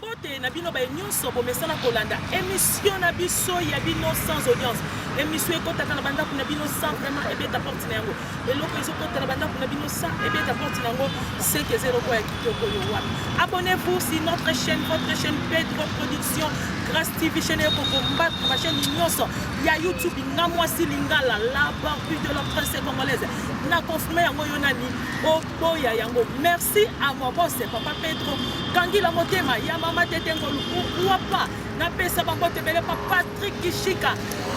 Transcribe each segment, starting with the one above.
mbote na bino ba nyonso bomesana kolanda émission na biso ya bino sans audience émission ekotaka na banda kuna bino sans vraiment ebeta porte na yango eloko ezokota na banda kuna bino sans ebeta porte na yango c'est que zéro kwa kitoko yo wapi. Abonnez-vous sur notre chaîne, votre chaîne Pedro Production Grâce TV chaîne pour combattre ma chaîne nyonso ya YouTube nga mwasi lingala la barbe de la presse congolaise na confirmer yango yonani oboya yango. Merci à mon boss papa Pedro Kangila Motema ya mama tete ngolu pourquoi pas na pesa bambote bele papa Patrick Kishika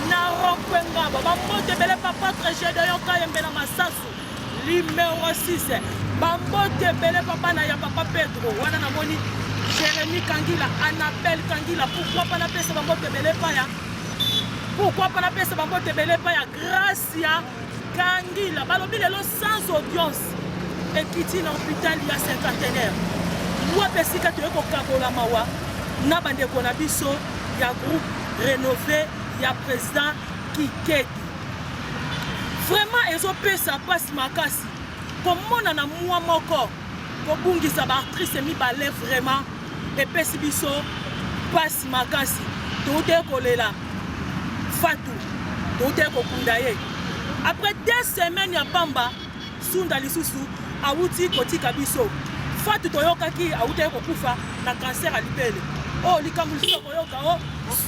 na rokwenga bambote bele papa Trégé de yoka yembela masasu numéro 6 bambote bele papa na ya papa Pedro wana na moni Jérémy Kangila Annabelle Kangila pourquoi pas na pesa bambote bele paya pourquoi pas na pesa bambote bele paya Gracia Kangila balobi lelo sans audience et kiti na hôpital ya cinquantenaire wapesika toyeko kabola mawa na bandeko na biso ya groupe rénové ya président Kikedi vraiment ezopesa pasi makasi komona na mwa moko kobungisa ba actrice mibale vraiment epesi biso pasi makasi tote kolela Fatou tote kokunda ye après 2 semaines ya pamba sunda lisusu awuti kotika biso Fatou toyokaki awuti kokufa na cancer à libele oh likambo lisusu koyoka oh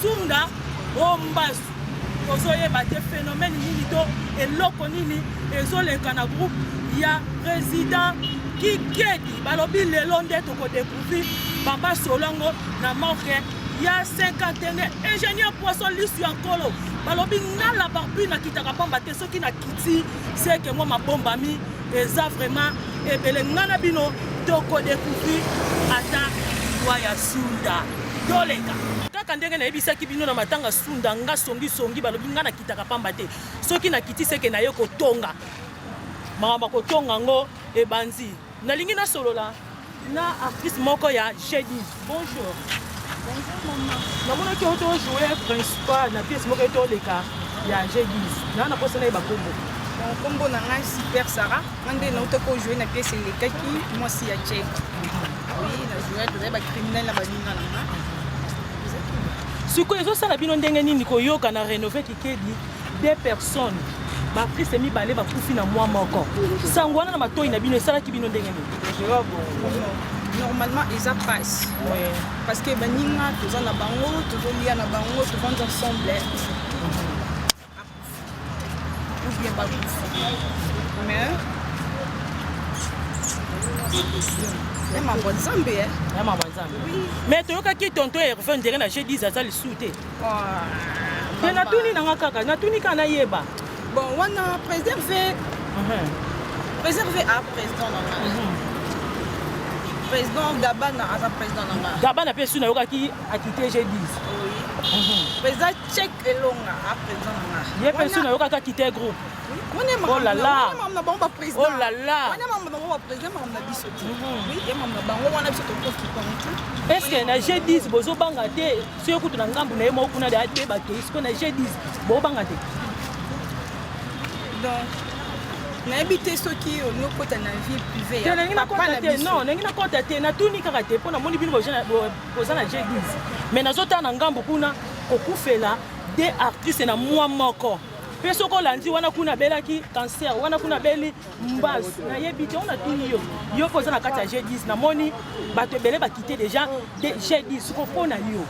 sunda oh mbasu tozoyeba te phénomène nini to eloko nini ezoleka na groupe ya président Kikedi balobi lelo nde tokodécouvrir bamba solongo na morgue ya cinquantenaire ingénieur poisson lisu ya nkolo balobi ngala barbu na kitaka pamba te soki na kiti c'est que moi mabombami eza vraiment ebele ngana bino tokodécouvrir ata loi ya sunda toleka kaka ndenge na yebisaki bino na matanga sunda nga songi balobi nga na kitaka pamba te soki na kiti seke na ye kotonga makambo kotonga ngo ebanzi nalingi na solola na artiste moko ya G10. Bonjour. Bonjour maman. Namonaki oto jouer principal na pièce moko etoleka ya G10 na posa na bakombo kombo na ngai Super Sarah ngande na utako jouer na pièce elekaki moi si ya Che oui na jouer de ba criminel na baninga na nga siko ezosala bino ndenge nini koyoka na rénové Kikedi 2 personnes baprise mibale bakufi na mwa moko sangwana na matoi na bino esalaki bino ndenge nini normalement ils passe parce que baninga toza na bango tozolia na bango tovanza ensemble ou bien bakufi mais mais toyokaki tonto Hervé ndenge na G10 aza lisusu te te natuni nanga kaka natuni kana nayeba bon wana préservé à président nanga président Gabana aza président nanga Gabana pe su nayokaki akite G10 président Check Elonga a président nanga ye pe su nayokaki akite groupe oh là là oh là là est-ce que na G10 bozo banga te soyo kutu na ngambu na ye moko kuna de ate ba ke isko na G10 bo banga te donc na habité ceux qui no kota na vie privée papa na biso non nengi na kota te na tuni kaka te pona moni bino boza na G10 mais nazota na ngambu kuna kokufela des artistes na mwa moko peso ko landi wana kuna belaki cancer wana kuna beli mbas na yebite on a tout yo koza na kati ya G10 na moni bato belé ba quitter déjà G10 ko pona yo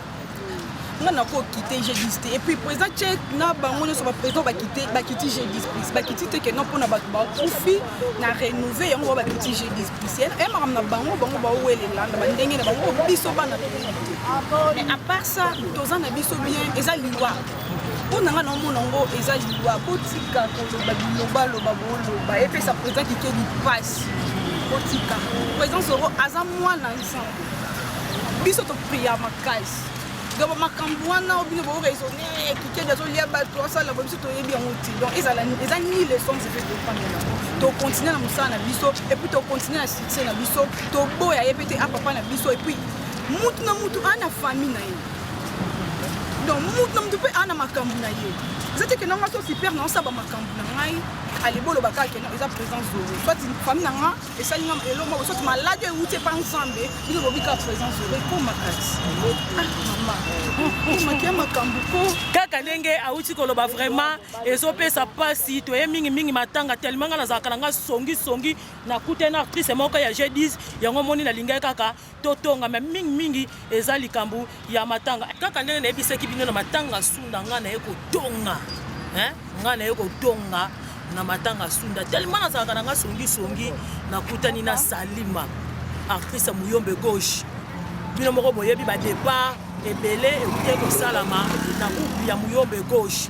ngana ko quitter G10 et puis président Check na bango no so ba président ba quitter G10 plus ba quitter te que non pona ba kufi na rénover yango ba quitter G10 plus et maram na bango ba welela na bandenge na bango biso bana mais à part ça toza na biso bien eza liwa on a un homme qui est liwa botika koloba bilobaloba boloba et puis ça président Kikedi passe botika président Zoro aza mwana ensemble biso to priya makasi gaba makambo wana obino bo raisonner Kikedi azolia bato asala biso to yebi yango ti donc eza ni leçon c'est fait de prendre to continuer na musala na biso et puis to continuer à succès na biso to boya et puis a papa na biso et puis mutu na mutu ana famille na ye donc mutu na mutu pe ana makambo na ye eza que nanga so super non ça ba makambo na ngai alibolo bakaka non eza présence zoro soit une famille nanga esali nga elo mo soit malade outé par ensemble il bo bika présence zoro ko makati mama makia makambo ko kaka ndenge auti koloba vraiment ezopesa pasi toye mingi matanga tellement nga nazalaka nanga songi na kutena actrice moko ya G10 yango moni na linga kaka totonga mais mingi eza likambu ya matanga kaka ndenge na ebisaki bino na matanga sunda nga na ekotonga nga na ekotonga na matanga sunda tellement nazalaka nanga songi na kutani na Salima actrice Muyombe gauche bino moko boyebi ba départ ebele ekuti kosalama na groupe ya Muyombe gauche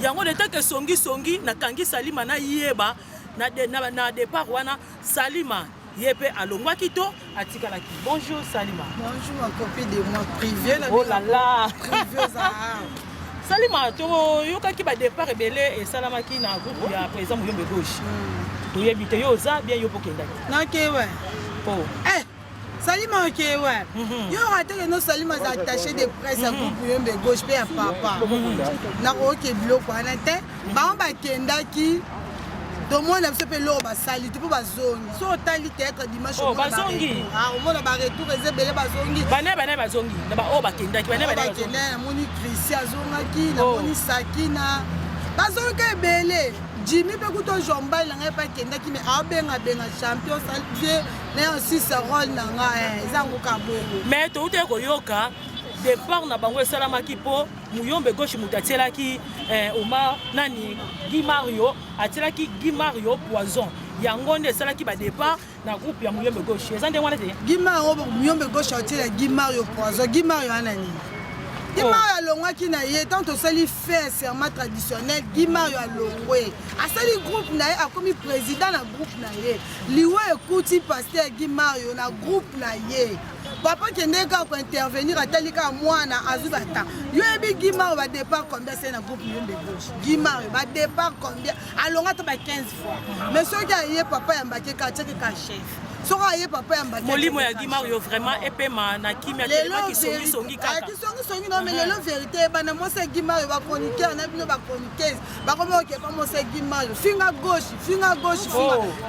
yango leta ke songi na kangi Salima na yeba na départ wana Salima yepe alongwaki to atikalaki. Bonjour Salima. Bonjour ma copine de moi privé. Oh là là. Privé ça. Salima to yokaki ba départ ebele et salamaki na groupe ya président Muyombe gauche. To yebite yo za bien yo pokendaki. Na ke ouais. Oh. Salima ok ouais. Yo raté que nos Salima est attaché de presse à groupe Muyombe gauche pe à papa. Na ko ke biloko ana te. Ba on ba kendaki. Tout le monde a fait l'eau, sali, tu peux pas zongi. Si on t'a dit être dimanche, on va zongi. Ah, on va retour et zébélé bazongi. Bané bazongi. Naba oh bakenda, bané bazongi. Na moni Christian zongaki, na moni Sakina. Bazongi belé. Jimmy peut couteau jomba, il n'a pas kenda qui mais abenga champion salvier, na aussi sa rôle na nga zango kaboko. Mais tout est koyoka. Départ na bango salamaki po Muyombe gauche mutatelaki Omar nani Guy Mario atelaki Guy Mario poison yango nde salaki ba départ na groupe ya Muyombe gauche ezande wana te Guy Mario Muyombe gauche atelaki Guy Mario poison Guy Mario anani Guy Mario alongwaki na ye tant osali fait serment traditionnel Guy Mario alongwe asali groupe na ye akomi président na groupe na ye liwe ekuti pasteur Guy Mario na groupe na ye papa qui n'est qu'à intervenir à tel cas moi na azubata yo ebi Guy Mario va départ combien c'est na groupe Muyombe gauche Guy Mario va départ combien alonga to ba 15 fois mais ce qui y papa ya mbake ka cheke ka chef sora ye papa ya mbake molimo ya Guy Mario vraiment epema na kimia tellement qui songi kaka qui songi non mais le vérité bana moi c'est Guy Mario va chroniqueur na bino ba chroniqueuse ba comme OK pas moi c'est Guy Mario finga gauche finga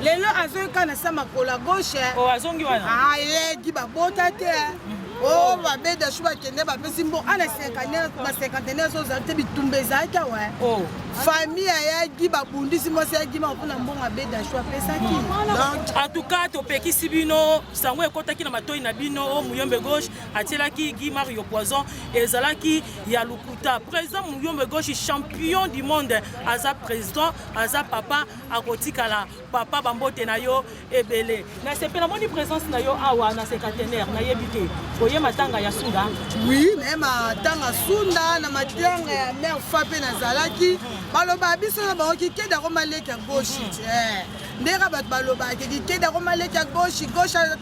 lelo azoka na sama kola gauche oh azongi wana ah ye Guy ba bota te oh ba beda shuba kende ba pesi mbo ana 50 so za te bitumbe za ka ouais oh famille ya Guy ba bundisi mo se Guy ma mpona mbonga beda shuba pesa ki donc en tout cas to peki sibino sango ekotaki na matoi na bino o Muyombe gauche atielaki Guy Mario poison ezalaki ya lukuta président Muyombe gauche champion du monde aza président aza papa akotikala papa bambote na yo ebele na sepe na moni présence na yo awa na secrétaire na yebite oye matanga ya sunda oui mais matanga sunda na matanga ya mère fape na zalaki baloba biso na bango ki keda ko maleki ya gauche ndera bat baloba ki keda ko maleki ya gauche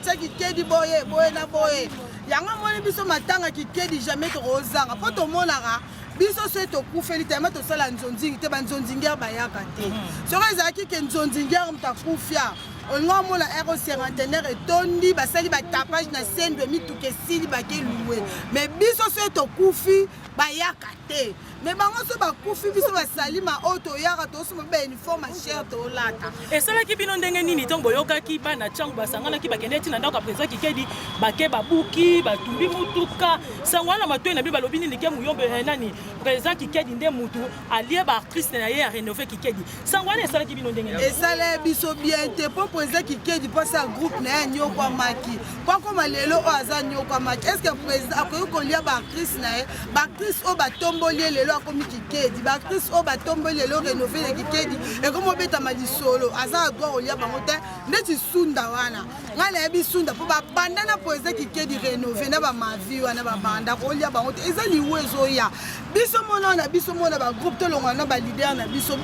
tsaki kedi boye na boye yanga moni biso matanga ki kedi jamais to rozanga po to monaka biso se to kufeli tellement to sala nzonzingi te banzonzingi bayaka te soko ezalaki ke nzonzingi mtakufia olinga mona ero cinquantenaire etondi basali batapage na scène de mituke esili bake loué mais biso se to kufi bayaka te mais bango so bakufi biso basali ma oyo toyaka tosoma ba uniforme cher tolata esalaki bino ndenge nini ntongo boyokaki bana ntango basanganaki bakende ti na ndako ya président Kikedi bake babuki batumbi mutuka sango wana matoi na bino balobi nini ke Muyombe nani président Kikedi nde mutu alie baartiste na ye ya rénové Kikedi sango wana esalaki bino ndenge nini esala biso bien te po président Kikedi pasa groupe na ye nyokwamaki kwa koma lelo oyo aza nyokwamaki est ce que président akoki kolia baartiste na ye baartiste oyo batomboli lelo akomi Kikedi baartiste oyo batomboli lelo rénové ya Kikedi ekomi obetama lisolo aza na droit kolia bango te ndeti sunda wana ngai nayebi sunda mpo babanda na président Kikedi rénové na bamavi wana babanda kolia bango te eza liwe ezoya biso mona na biso mona bagroupe tolongwa na balider na biso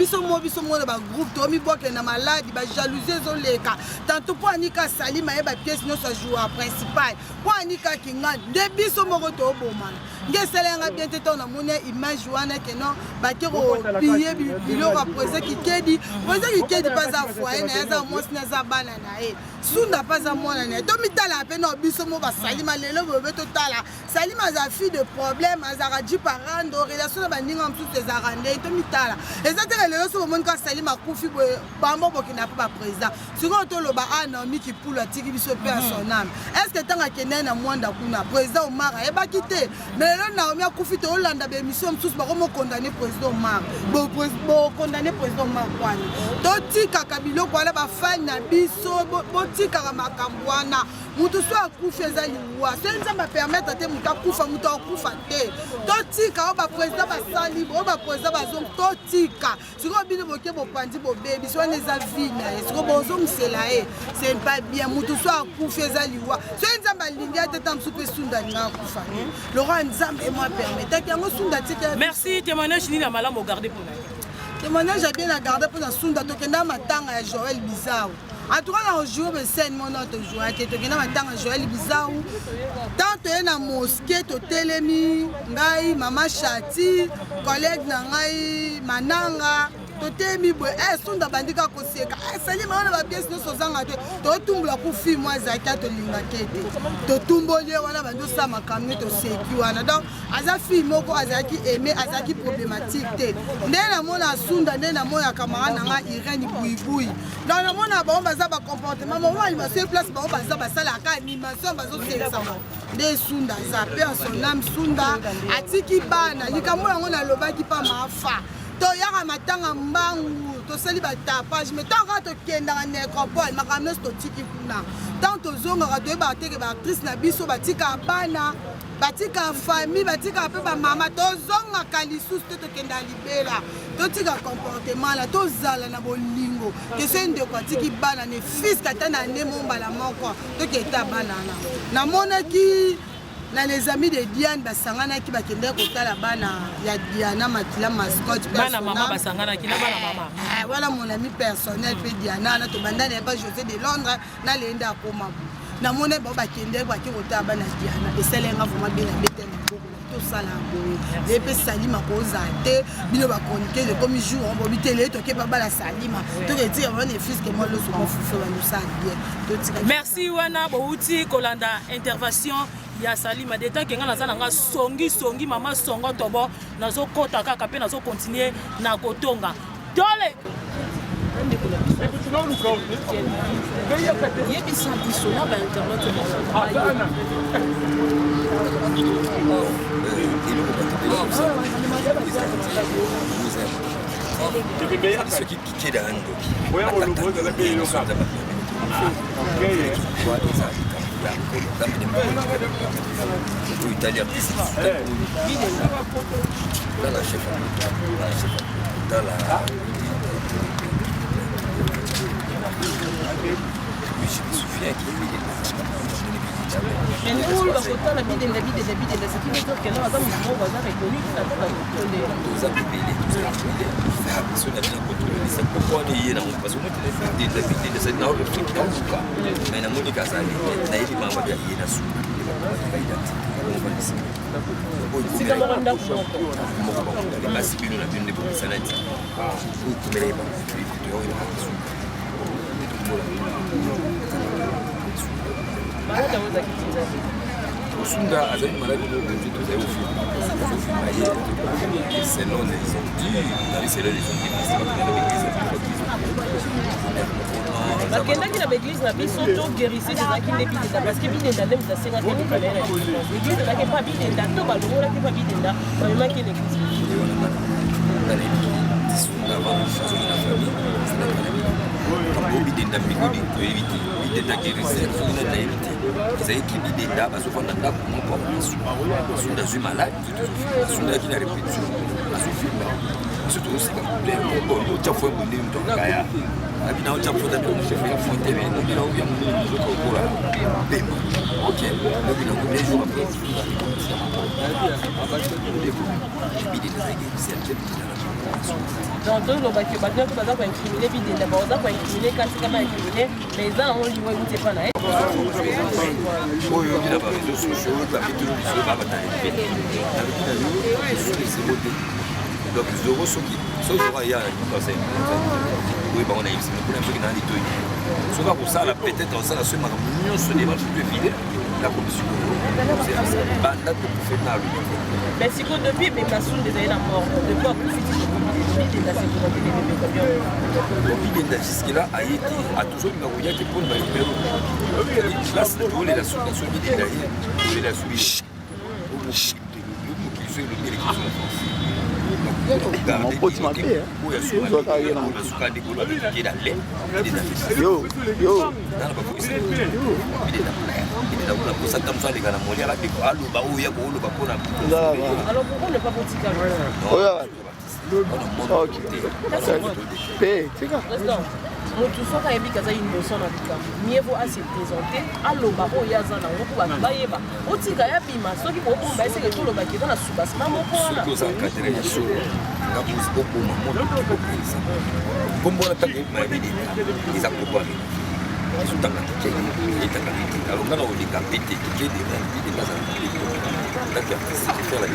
mona bagroupe tomiboke na maladi bajalousie ezoleka tanto mpo anika Salima ye bapiese nyonso ajour principal mpo anika kinga nde biso moko toobomana nge esala yanga bien te to namoni image wana keno bake kopie biloko ya président Kikedi mpe aza foye na ye aza mwasi na aza bana na ye Sunda pas à moi nani to mitala peine obiso mo ba Salima lelo bobe totala Salima za fille de problème azara di parando relation ba ninga mtu tezarande to mitala ezatela lelo so mon ka Salima kufi bambo bokina pa président siko to loba Naomi qui pour la tiki biso pe à son âme est-ce que tanga kenen na mwanda kuna président Omar e ba quitter mais lelo Naomi kufi to Hollande be mission mtu ba ko condamner président Omar bo condamner président Omar kwani to tika kabilo kwala ba fan na biso tika makambuana mutu so akufa ezali wa senza ba permettre te mutu akufa mutu akufa te to tika ba président ba sali ba président ba zong to tika siko bino boke bo pandi bo baby so neza vina siko bozo msela c'est pas bien mutu so akufa ezali wa senza ba linga te tam super sunda nga akufa Laurent Nzambe moi permettre que ngo sunda tika merci témoignage ni la malamu garder pour nous témoignage bien à garder pour na sunda to kenda matanga ya Joël Bizarre. En tout cas, on joue le scène, mon autre joueur qui est dans Joël Bizarre. Tant que na mosquée, to telemi, ngai, mama Chati, collègue ngai, mananga. Totemi boy sunda bandika koseka Salima wana ba pièce no sozanga te to tumbula ku fi moi zaka to linga kete to tumbole wana bando sa makamne to seki wana donc aza fi moko azaki aimé azaki problématique te ndena mona sunda ndena moya camarade nga Irène Bouiboui dans le monde ba baza ba comportement mo wali ma seule place ba baza ba sala ka animation bazo seksa de sunda za pe en son âme sunda atiki bana likambo yango na lobaki pa mafa to yaka matanga mbangu to sali ba tapage mais tant que to kenda na nécropole makamno to tiki kuna tant to zonga to ba teke ba actrice na biso batika bana batika famille batika pe ba mama to zonga kalisus to kenda libela to tika comportement la to zala na bolingo que c'est de quoi tiki bana ne fils katana ne mombala moko to keta bana na monaki na les amis de Diane basangana ki bakende kotala bana ya Diana Makila mascotte bana mama basangana ki na bana mama voilà mon ami personnel pe Diana na to banda ne pas José de Londres na lenda koma na mona ba bakende ba ki kotala bana Diana et selenga vraiment bien bete tout ça là et pe Salima ko zate bino ba chroniquer le comme jour on bobi télé to ke baba la Salima to ke dire on est fils que moi le so fufu ba nous ça bien merci wana bouti kolanda intervention ya Salima d'état que ngana zana songi mama songo tobo nazo kota kaka pe nazo continuer na kotonga dole ce qui piquait dans italien dans la chef dans la je me souviens qu'il y Sunda azali maladi de tout au film. C'est non ils ont dit c'est là les gens bakendaki na baeglise na biso to guérissé ezalaki nde bidenda parce que bidenda nde moto asengaki mikalere église ezalaki mpa bidenda to balongolaki mpa bidenda bamemaki l'église bidenda mikodi toyebi te bidenda guérisseur soki na nayebi te ezalaki bidenda bazofanda ndako moko sunda azwi malade sundaki na répétition azofilme surtout osika bon otya fo ebonde moto akaya abina otya fo tabi omochefe ya fo tebe obina obia mokokola pema ok obina ko les jours après bidenda guérisseur donc tolobaki bato baza koincrimine bidenda baza koincrimine kasi kama incrimine mais eza yango liwa euti epa na ye oyo obina baréseau sociaux bamitolo biso babatala Donc Zoro soki Zoro ya conseil. Oui bon on a eu c'est pour l'instant dans les deux. Soka pour ça la peut-être on ça la semaine million se débat sur deux vidéos la commission. C'est banda pour faire na lui. Mais si que depuis mais Massoul des années la mort depuis à profiter de la sécurité des bébés combien depuis de jusque là a été à toujours une roya qui pour le numéro. Là c'est pour les la sous dans ce vidéo derrière. Il a suivi. Mon pote m'a fait. Yo. alors pourquoi ne pas boutique motu soki ayebi kaza innocent na likambo mieux vaut ase présenter aloba oyo aza nango mpo bato bayeba otika ya bima soki bobomba eseke tolobaki eza na subasima moko wana kombona ntango mayebideka eza kobwami azotanga etanga alongana koleka pete donc artiste qui fait la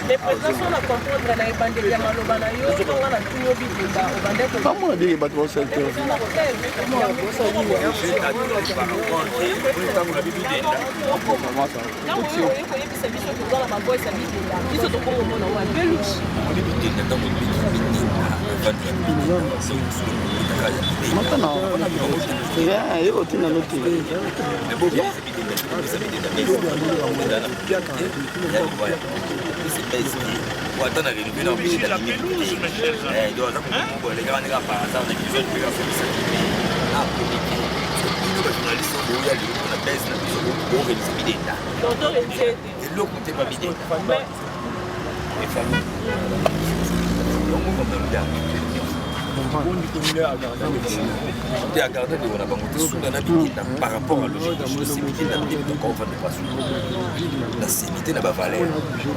mais présentation na comprendre na ebandeli ya maloba na yo tonga na tuyo bitumba obandeko Comment dire bato ba secteur maintenant yo tina note watana rénover na obligé la limite eh donc ça pour les gars par hasard les gens qui regardent ça ah nous les journalistes on doit aller on a baisse na biso pour réaliser bidenda donc et le côté pas bidenda les familles donc on va bien te agarder de wana bango te suna na bidenda par rapport à logique de choses c'est bidenda de comprendre pas la sécurité na ba valeur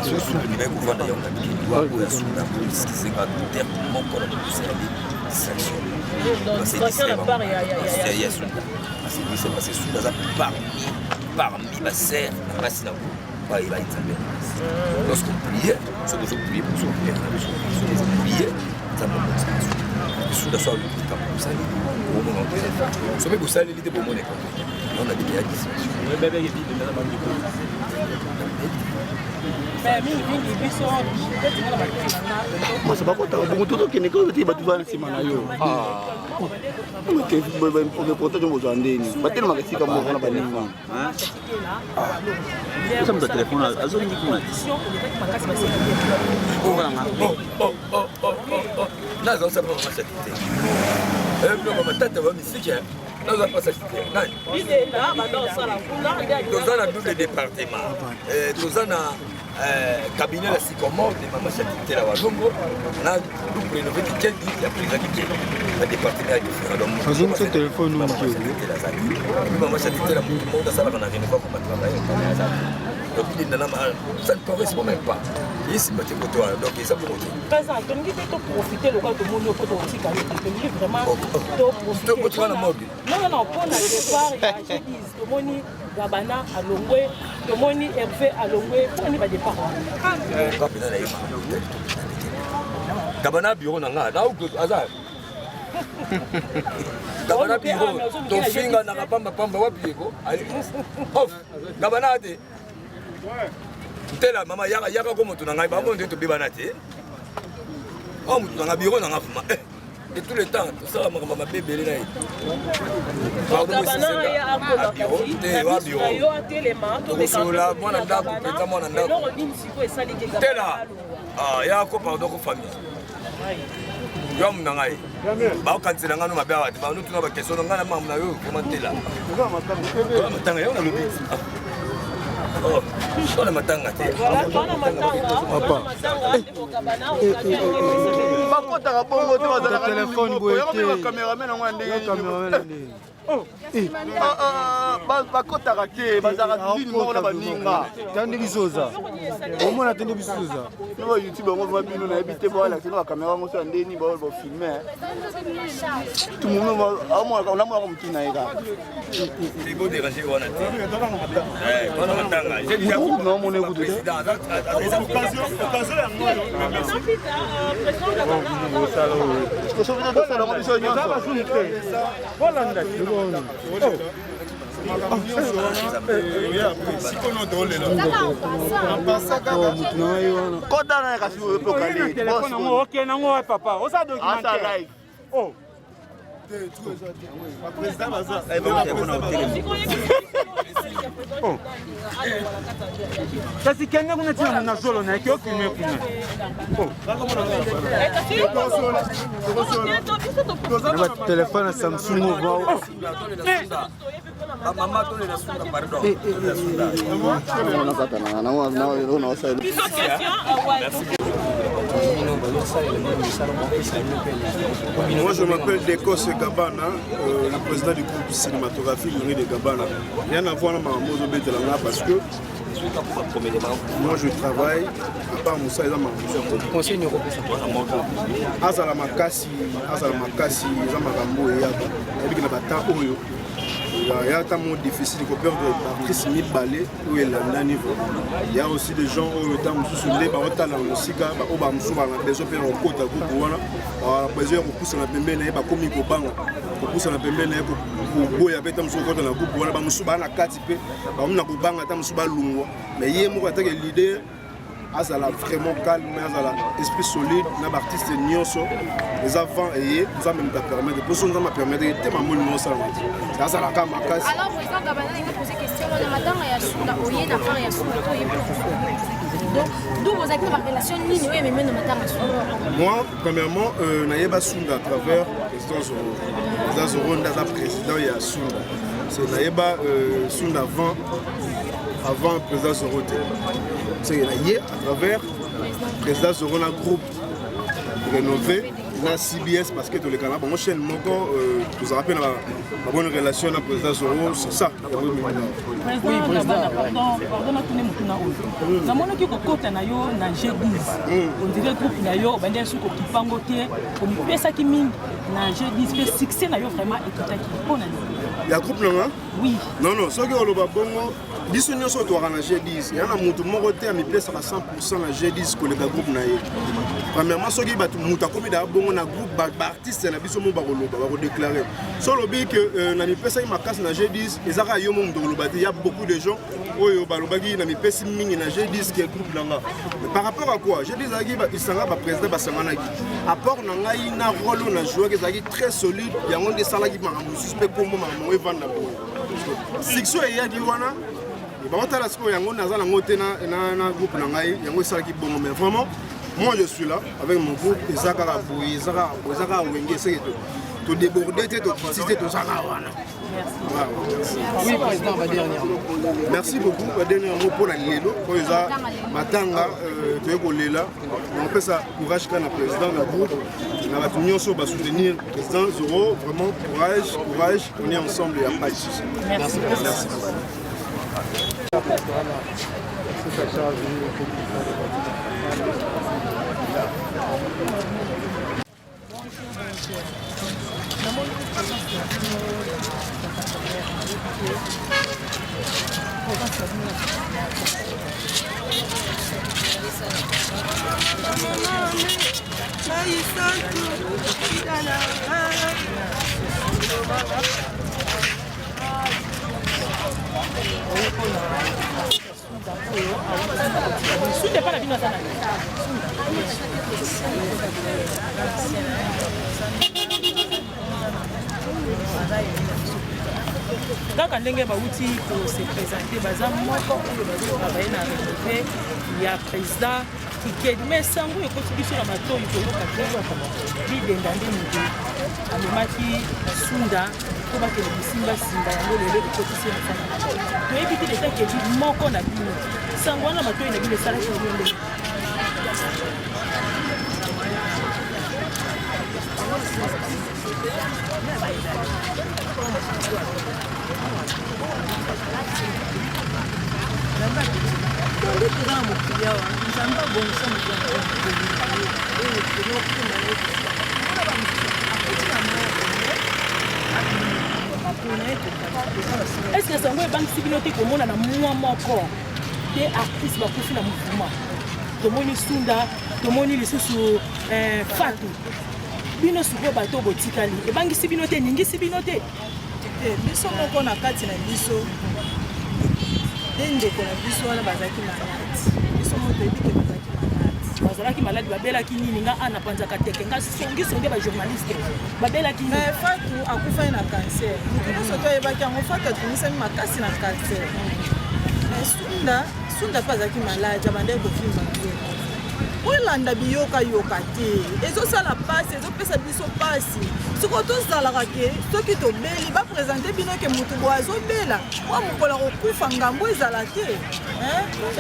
so suna ni ba ko vanda ya na bidenda wa ko ya suna police qui c'est pas terme mon corps de servir sanction donc c'est la part ya suna c'est passé suna za parmi ba serre na basi na ko ba il va être lorsqu'on prie ce que je prie pour son père ce que prie ça me sous soit le cap pour ça au moment so me kusali lite pour mon école on a dit qu'il y a 10 moi c'est pas quoi beaucoup tout qui n'est que petit bato va nsima na yo ke bo protéger mo zandeni batel makasika mo na baninga ça me téléphone azongi kuna nazo ça pas ça non mais tata va musique nazo pas ça nani dans un double département dans un cabinet la sycomore de mama chatite la wazongo na double rénové qui quel il a pris la département différent donc azongi ce téléphone non qui mama chatite la monde ça va na rénové comme travail donc il n'a ça ne correspond même pas ici baté pour toi donc ça pour toi présent donc il faut profiter le cas de mon yo pour aussi quand il vraiment to profiter na mode non pour na départ ya je dis to moni Gabana à Longwe to moni Hervé à Longwe pour ni ba départ Gabana bureau na nga na uko azar Gabana bureau to finga na pamba wapi ko off Gabana te tela mama yaka ko moto na ngai ba monde to bibana te o moto na bureau na nga fuma et tout le temps tout ça mama bébé na yi Gabana ya akola kasi te wa bureau yo atelema to be sola mwana ndako peta mwana ndako non ni siko esali ke Gabana tela ya ko pardon ko famille yo mna ngai ba okansela ngano mabe awati ba nutu na ba question ngana mamu na yo comment tela matanga yo na lobi oh on a matanga te papa bakota bongo te bazala téléphone boete cameraman ngwa ndenge cameraman bakotaka te bazalaka bini moko na baninga tandi bisoza omona tandi bisoza no youtube yango va bino nayebi te balakisa na bakamera yango so ya ndeni bafilme tumonamonaka motu na ye kaka naomona ekutu te soki tosalango biso nyonso kota na kasi okokali papa osa documentaire kasi kende kuna tina na zolo na ke okime kuna na telefone ya Samsung ba mama to le sunda pardon Moi je m'appelle Dekos Gabana, le président du groupe cinématographique Henri de Gabana. Rien à voir avec Mamozo Betelanga parce que moi je travaille à part Moussa et Conseil européen. Azala makasi, za makambo et yaba. Et puis na bata oyo. Il y a tellement difficile de perdre l'actrice Mibale où elle a niveau. Il y a aussi des gens où le temps sous les barotas dans le sika, au bas sous la besoin de faire un côté à groupe voilà. Besoin de pousser la pembe na ba komi ko banga. Ko pousser la pembe na ko boya beta mso côté na groupe voilà ba mso ba na kati pe. Ba mna ko banga ta mso ba lungwa. Mais yé mo attaque l'idée azala vraiment calme, azala esprit solide, na artiste nyonso, les avant et ça même permettre pour ça m'a permettre de maman non ça. Ça azala ka makasi. Alors président Gabana il m'a posé question le matin ya sunda oye na fin ya sunda oye. Donc d'où vos acteurs par relation ni oui mais même le matin ya sunda. Moi premièrement naïba sunda à travers président Zoro ndaza président ya sunda. C'est naïba sunda avant président Zoro. C'est lié à travers le président Zoro na groupe rénové na CBS parce que tous les Canadiens bon chaîne moko tu te rappelles la bonne relation avec le président Zoro c'est ça. Oui président pardon na tune mutuna oyo. Na mona ki kokota na yo na G10. On dirait groupe na yo bande su ko kipango te ko mi pesa ki mingi na G10 fait succès na yo vraiment ekitaki pona. Ya groupe là? Oui. Non ce que oloba bongo biso nyonso to na G10 yana mutu moko te a mi pesa 100% na G10 ko le groupe na ye. Premièrement soki batu mutu akomi da bongo na groupe ba artiste na biso mo ba koloba ba ko déclarer. So lobi que na mi pesa ma casse na G10 ezaka yo mo ndoloba te, il y a beaucoup de gens oyo ba lobaki na mi pesa mingi na G10 ke groupe langa. Mais par rapport à quoi? G10 aki ba isanga ba président ba sangana ki. Apport na ngai na rôle na joueur qui est très solide, il y a un des salariés qui m'a suspect pour moi ma vendre Sixo et yaki wana batala siko yango naza na ngote na groupe na ngai yango sala ki bongo mais vraiment moi je suis là avec mon groupe ezaka boui ezaka wenge c'est to déborder to citer to saka wana. Oui président va dernièrement. Merci beaucoup va dernièrement pour la lelo pour eza matanga to ko lela on peut ça courage kana président na groupe na ba nyonso ba soutenir président Zoro vraiment courage on est ensemble et à pas de souci. Merci. kaka ndenge bauti kose présenter baza moko oyo bazotravaille na renové ya président Kikedi mais sango ekoti biso na matoi koyoka te bidenga nde moto amemaki sunda po bakende bisimbasimba yango lelo ekotisi na sana toyebi ti leta Kedi moko na bino sango wana matoi na bino esalaki ndenge toza na mokili awa nzambe abongisa moto est-ce que sango ebangisi bino te komona na mwa moko te artiste bakufi na mouvement tomoni Sunda tomoni lisusu Fatou bino sikoyo bato botikali ebangisi bino te ningisi bino te biso moko na kati na biso te ndeko na biso wana bazalaki malade biso moko toyebi ke bazalaki malade babelaki nini nga ana panzaka teke nga songisongi bajournaliste babelaki nini Fatou akufai na cancer motu nyonso toyebaki yango Fatou atumisami makasi na cancer Sunda mpe azalaki malade abandaki kofimba olanda biyoka te ezosala pasi ezopesa biso pasi siko tozalaka ke soki tobeli baprésente bino ke motu boye azobela wa mokola kokufa ngambo ezala te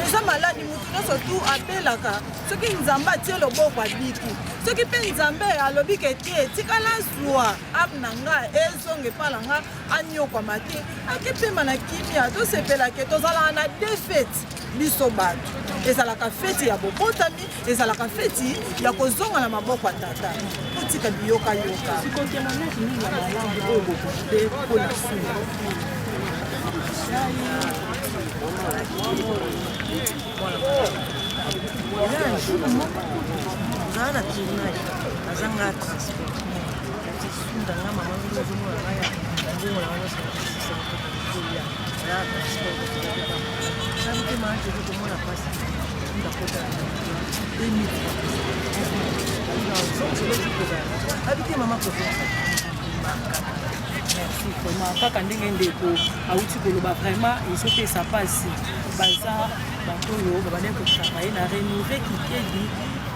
eza maladi motu nyonso tu abelaka soki nzambe atie loboko abiki soki mpe nzambe alobi ke te tikala zwa ape na nga ezonge epa na nga anyokwama te akepema na kimia tosepela ke tozalaka na defete biso bato ezalaka feti ya bobotami ezalaka feti ya kozonga na maboko ya tata otika biyoka-yoka ozala na tournage azanga transport sundanga mama ozomona ngaya ngomona wana sabite maa tezi komona pasi ndakota abite mama kaka ndenge ndeko auti koloba vraiment ezopesa pasi baza bato oyo babandaki kotravaye na rénové Kikedi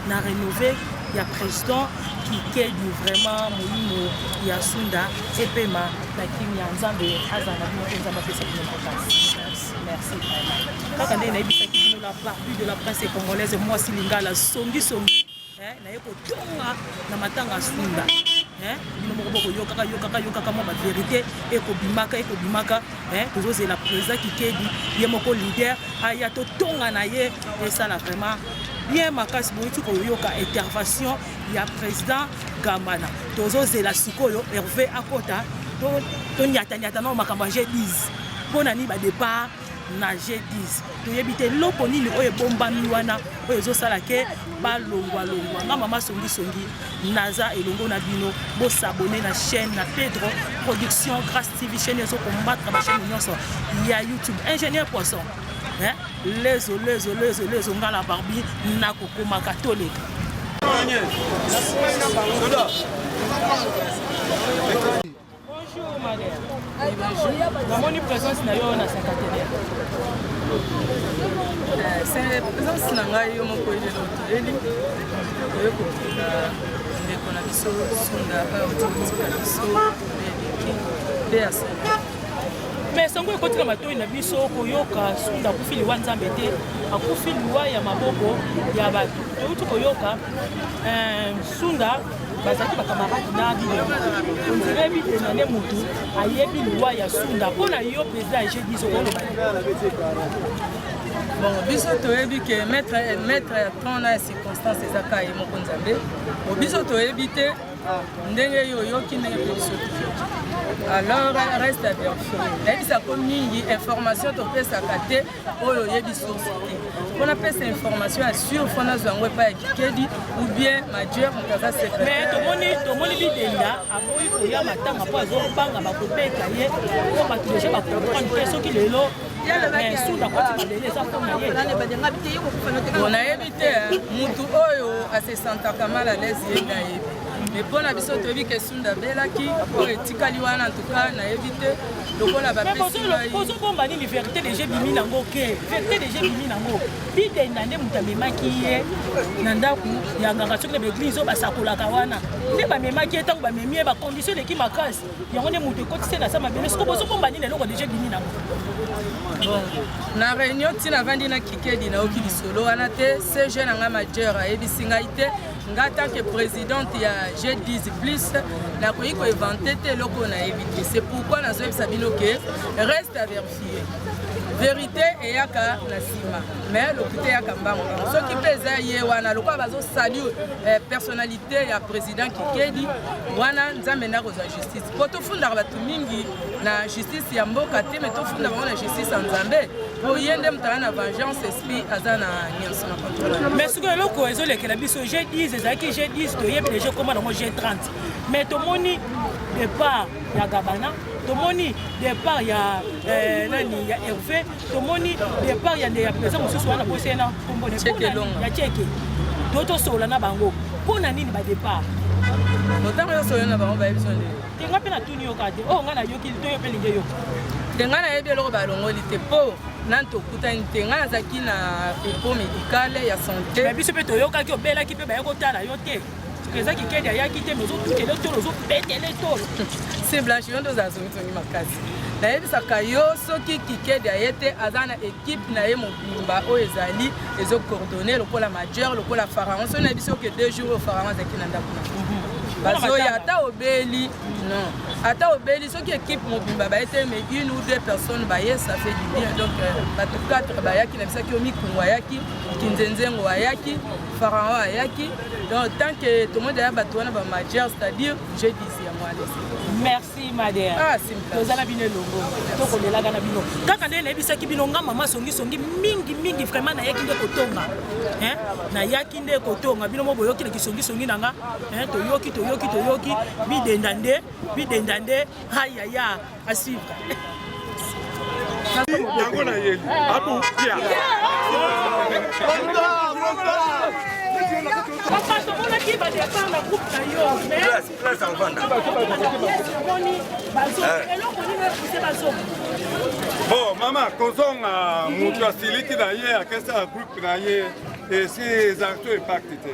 na rénové ya président Kikedi vraiment molimo ya Sunda epema na kimi ya nzambe azala bino mpe nzambe apesa bino makasi merci vraiment kaka ndenge nayebisaki bino la partie de la presse congolaise mwasi lingala songisongi naye kotonga na matanga ya Sunda bino moko bokoyokaka mwa bavérité ekobimaka tozozela président Kikedi ye moko leader aya totonga na ye esala vraiment bien makasi boyuti koyoka intervention ya président Gamana tozozela sikoyo Hervé akota tonyatanyata na makambo ya G10 mpona nini badépart na G10 toyebi te loko nini oyo ebombami wana oyo ezosala ke balongwalongwa nga mama songisongi naza elongo na bino bosabone na chaîne na Pedro Production Grâce TV chaîne ezokombatra bachaîne nyonso ya YouTube ingénieur poisson lezo ngala barbi nakokomaka toleka Bonjour madame. Namoni présence na yo na secrétaire. C'est présence na ngai yo moko ile loteleli. Oyo ko ndeko na biso Sunda otika biso DAC. Mais sango ekotika matoi na biso koyoka Sunda akufi liwa nzambe te akufi liwa ya maboko ya bato toyuti koyoka Sunda bazaki bakamarade na bino ondire bitena nde motu ayebi liwa ya Sunda mpona yo président ya G10 okoloba bon biso toyebi ke maître ya tona ya circonstance ezaka ye moko nzambe biso toyebi te ndenge yo oyoki ndenge mpe biso alors reste à vérifier nayebisako mingi information topesaka te oyo oyebi source te mpona pesa information ya sur fo nazwa yango epai ya Kikedi ou bien majeur moto aza secrétaire tomoni bidenda aboyi koya matanga mpo azobanga bakobeta ye po bato deja bakomprendre te soki lelo Sunda koti malele eza mpona ye nayebi te mutu oyo asesantaka mal à l'aise ye nayebi mais mpona biso toyebi ke Sunda abelaki oyo etikali wana antuka nayebi te lokola bapesiozobomba nini vérité deja ebimi nango ke vérité deja ebimi nango bidenda nde moto amemaki ye na ndako ya nganga soki na baeglise oyo basakolaka wana nde bamemaki ye ntango bamemi ye bacondition eleki makasi yango nde moto ekotisi na sa mabele siko bozobomba nini eloko deja ebimi nango na réunion ntina avandi na Kikedi nayoki lisolo wana te CG na nga majeur ayebisi ngai te nga tant que présidente ya G10 plus nakoki koévente te eloko nayebi te c'est pourquoi nazoyebisa bino ke reste à vérifier vérité eyaka na nsima mais lokite eyaka mbango soki mpe eza ye wana lokola bazosali personnalité ya président Kikedi wana nzambe nde akozwa justice po tofundaka bato mingi na justice ya mboka te me tofunda bango na justice ya nzambe po ye nde moto aza na vengeance esprit aza na nyonso na contrôle mais soki eloko ezolekela biso G10 ezalaki G10 toyebi deja koma nango G30 mais tomoni départ ya Gabana tomoni départ ya nani ya Hervé tomoni départ ya président mosusu wana bosena kombo ya Cheke totosola na bango mpona nini badépart motango yosola na bango bayebiso nde tenga mpe natuni yoka te oyo ngai nayoki toyo mpe linge yo tenga nayebi eloko balongoli te mpo nani tokutani te ngai nazalaki na epo médicale ya santé biso mpe toyokaki obelaki mpe baye kotala yo te eza Kikedi ayaki te ozotutele tolo ozopetele tolo si blanchiment tozala zongisongi makasi nayebisaka yo soki Kikedi aye te aza na équipe na ye mobimba oyo ezali ezocoordonne lokola majeur lokola pharaon so nayebi soki 2 jours oyo pharaon azalaki na ndako na bazoya ata obeli non ata obeli soki équipe mobimba baye te mais 1 ou 2 personnes baye ça fait du bien donc bato 4 bayaki na bisaki yo mikungu ayaki kinzenzengo ayaki pharaon ayaki donc tant que tout le monde a battu na ba majeur c'est-à-dire je dis ya moi merci madère tozala bino elongo tokolelaka na bino kaka nde nayebisaki bino nga mama songisongi mingi vraiment nayaki nde kotonga nayaki nde kotonga bino mo boyoki na kisongisongi na nga toyoki bidenda nde ayaya asivre yango na yeli abu pia papa tomonaki badépart na groupe na yo eloko nini epuse bazonga bon mama kozonga moto asiliki na ye akesa groupe na ye esi ezalaki impact te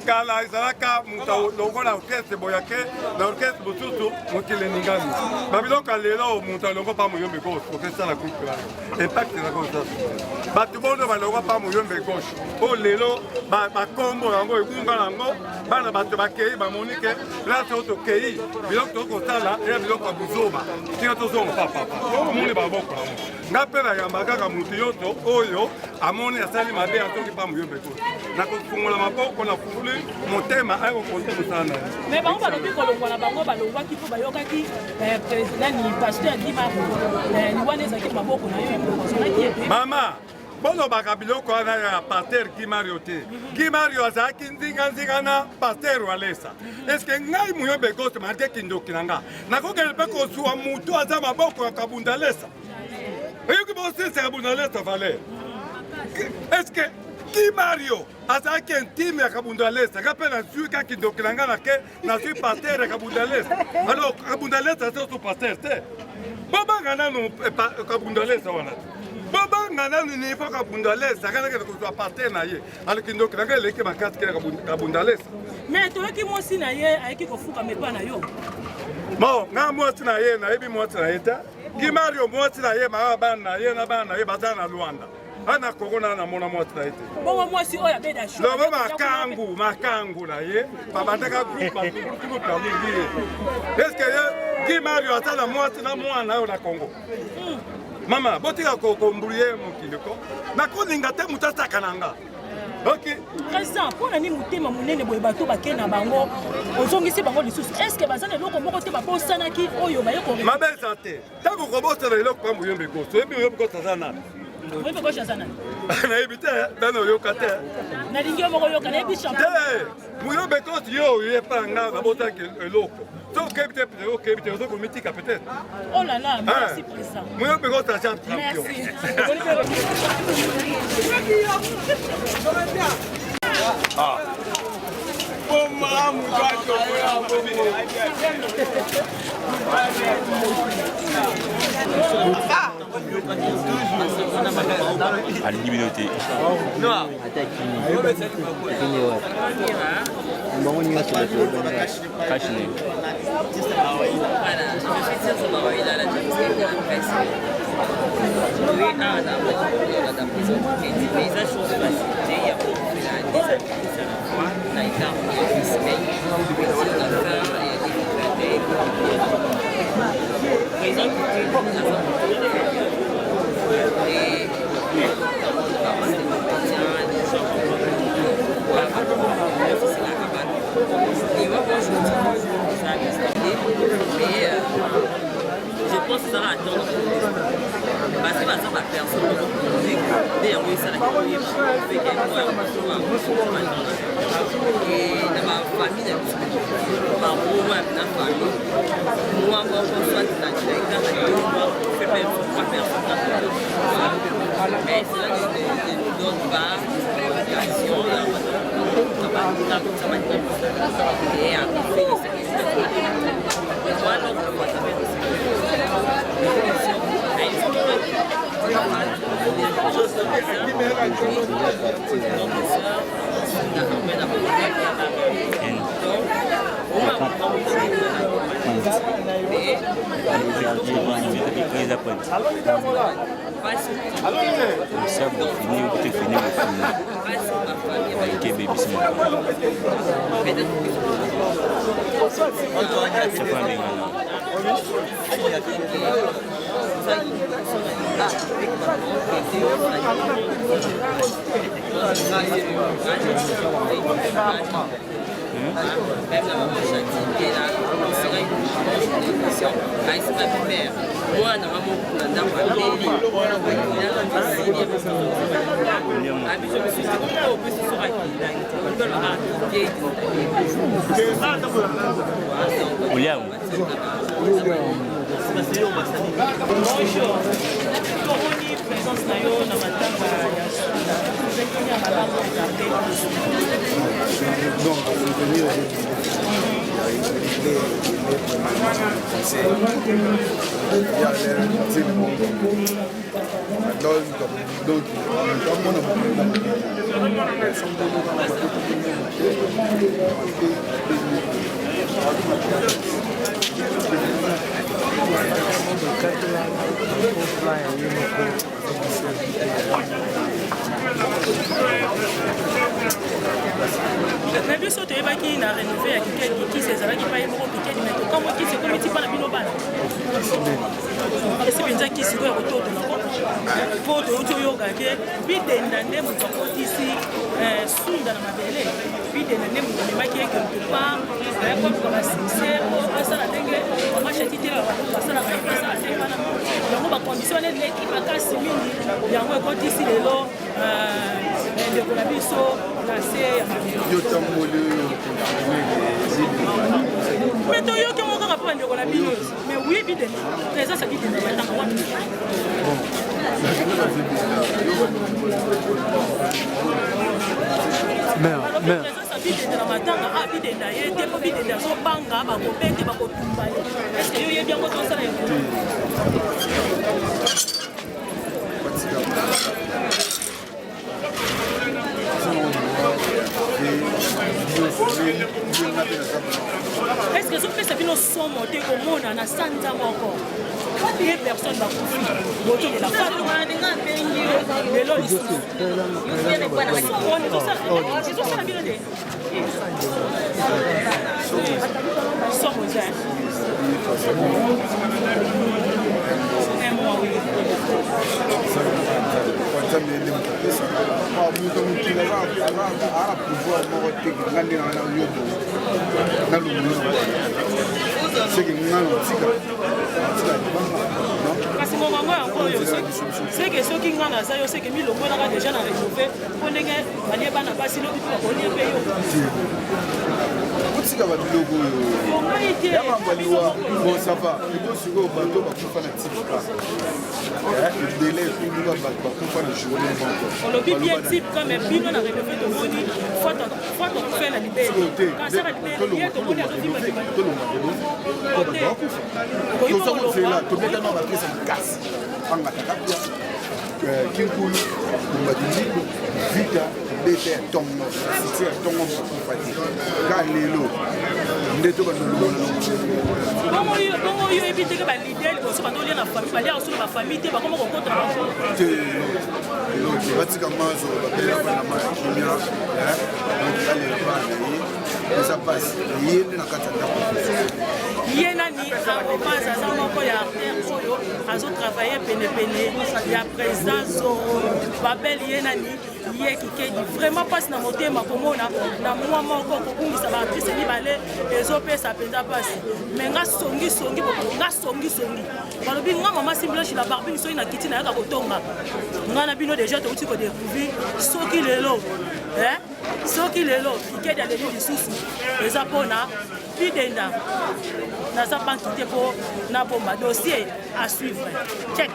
kala ezalaka moto longola orchestre boyake na orchestre mosusu mokili eningani babiloko lelo moto alongo mpa moyombe gauche okesala groupe na impact ezalaka osasu bato bono balongo mpa moyombe gauche oyo lelo bakombo yango egunga yango bana bato bakei bamoni ke place oyo tokei biloko tokosala eya biloko ya buzoba tika tozonga papapa omoni baboko yango nga mpe nayamba kaka moto yoto oyo amoni asali mabe atoki mpa moyombe gauche nakofungola maboko na funguli motema ayokonte mosala na ye mais bango balobi kolongwa na bango balongwaki mpo bayokaki nani paster adima liwana ezalaki maboko na yo ebokosonaki ete mama bolobaka biloko wana ya paster Gimario te Gimario azalaki nzinga na paster walesa eske ngai moyombe gauche mate kindoki na nga nakokele mpe kosuwa motu aza maboko ya kabundalesa oyoki bosisa kabundalesa valer eske Gimario azalaki intime ya kabundalesa nga mpe nazwi kaki ndoki na nga nake nazwi paster ya kabundalesa alors kabundalesa azoso paster te bobanga nano kabundalesa wana bobanga nano nivo kabundalesa kanakende kozwa paster na ye aleki ndoki na nga eleki makasi kena kabundalesa mais toyoki mwasi na ye ayeki kofuka mepa na yo bon nga mwasi na ye nayebi mwasi na ye te Gimario mwasi na ye maa bana na ye baza na Luanda ana korona na mona mwasi na ye te bongo mwasi oyo abeda lobo makangu na ye babandaka groupe ya mingi ye eske ye Gimario aza na mwasi na mwana oyo na Congo mama botika kokombuli ye mokili ko nakolinga te moto asaka na nga président mpona nini motema monene boye bato bakei na bango ozongisi bango lisusu estce baza na eloko moko te babosanaki oyo baye mabe eza te ntango kobosana eloko mpa moyombe gauche oyebi moyombe gauche aza nani moyombe gauche aza nani nayebi te dana oyoka te nalingi yo moko oyoka nayebi champion te moyombe gauche yo oye mpa nga babosaki eloko so okebi te peut-être okebi te ozokomitika peut-être oh là là merci président moyombe gauche aza champion alingi bino te bango nyonso kashine Et Je pense que ça va attendre. Parce que ça va personne. D'ailleurs, ça va être et dans ma famille, ma famille, moi, soit mais c'est là que je ne donne pas l'occasion et à même la maman Chantier est là, on sera une émission. Aïe, c'est ma mère. Moi, dans ma maman, dans ma mère, je me suis dit, au plus, ce sera William. Bonjour. Tomoni présence na yo na matanga ya Sunda. Vous êtes venu à Malamu regarder. Donc, je suis venu na biso toyebaki na rénové ya kikeli kisi ezalaki pa ye moko kikeli me tokambo kisi ekomiti mpa na bino bana esi mpenza kisi oyo ya kototonako mpo toyoti oyokake bidenda nde moto akotisi sunda na mabele bidenda nde moto amemaki ye quelque part ayakotuka basukse basala ndenge bamashaki te basalaka basala te wana yango bacondition ane leki makasi mingi yango ekotisi lelo ndeko na biso na se ya me toyoki ngo kaka mpo bandeko na bino me wi bidenda présence ya bidenda batanga wana présence ya bidenda na matanga a bidenda ye te mpo bidenda azobanga bakobete bakotumba ye estce yo yebi yango tosala yango est-ce que ezopesa bino somo te komona na sanza moko ye personne bakufi botolela lelo lisusu ezosala bino te somo eza kasi mongango yango oyo seke soki nga naza yo seke milongolaka deja na rénové mpo ndenge balie bana basi lobi tu bakolie mpe yo kotika babiloko oyo ya mambaliwa bon sava iko sikoyo bato bakufa na tipka ebele ekunduka bato bakufa na journée moko olobi bien type comme bino na rénové tomoni fois tokufe na libele kasara libele ye tomoni azovimba tozakosela tobetana batrese makasi pangataka pia kinkulu kumbadindiku vita bete ya tongo siti ya tongo bakufa te ka lelo nde to bandolobona bongo oyo ebi teke balide liboso bandolia na famille balia koso na bafamille te bakoma kokota te batika mazo bapelaka bana ma ya kimia balela bana ye eza mpasi ye nde na kati ya ndako ye nani arobase aza moko ya artère oyo azotravaille penepene ya présidence babeli ye nani ye kikedi vraiment mpasi na motema komona na mwa moko kokungisa baartiste mibale ezopesa mpenza mpasi me nga songisongi nga songisongi balobi nga mama simbloshi la barbine soki nakiti nayaka kotonga nga na bino deja touti kodécouvrir soki lelo kikedi aleli lisusu eza mpona bidenda naza bankite mpo nabomba dossier à suivre check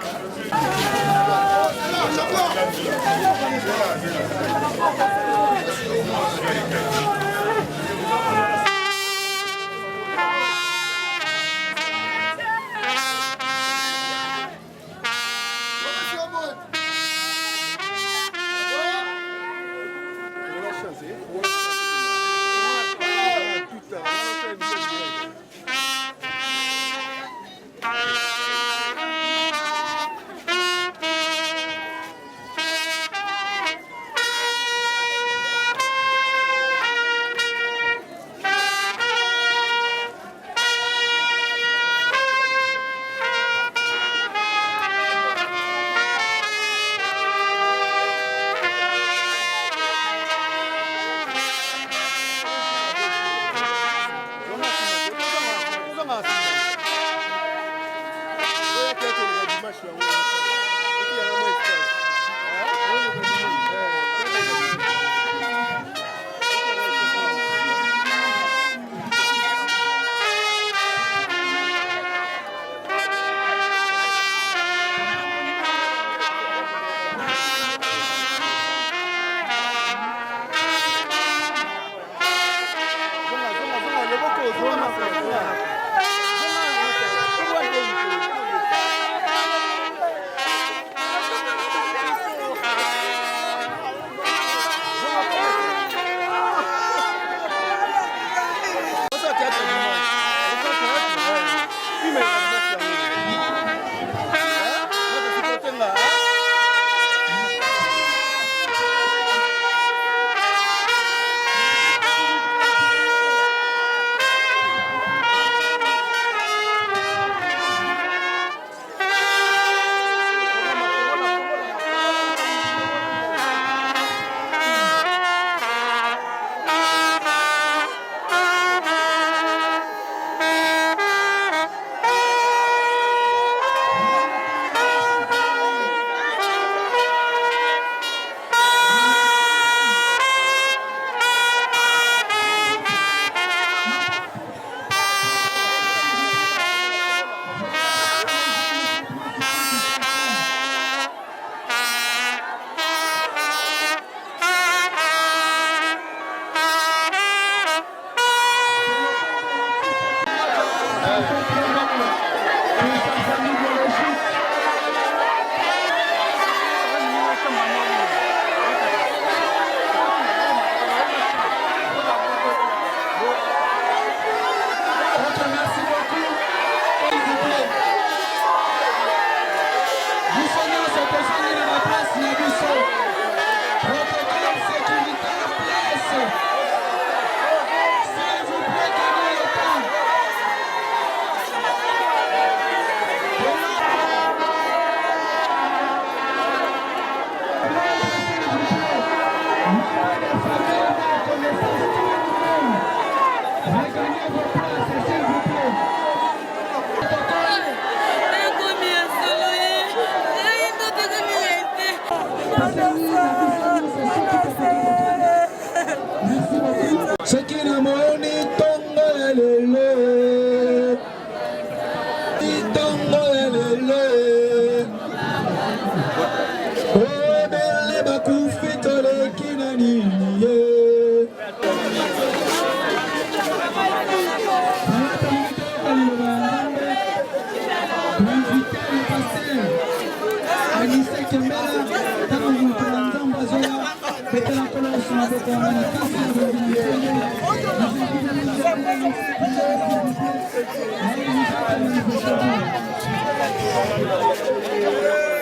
Thank you.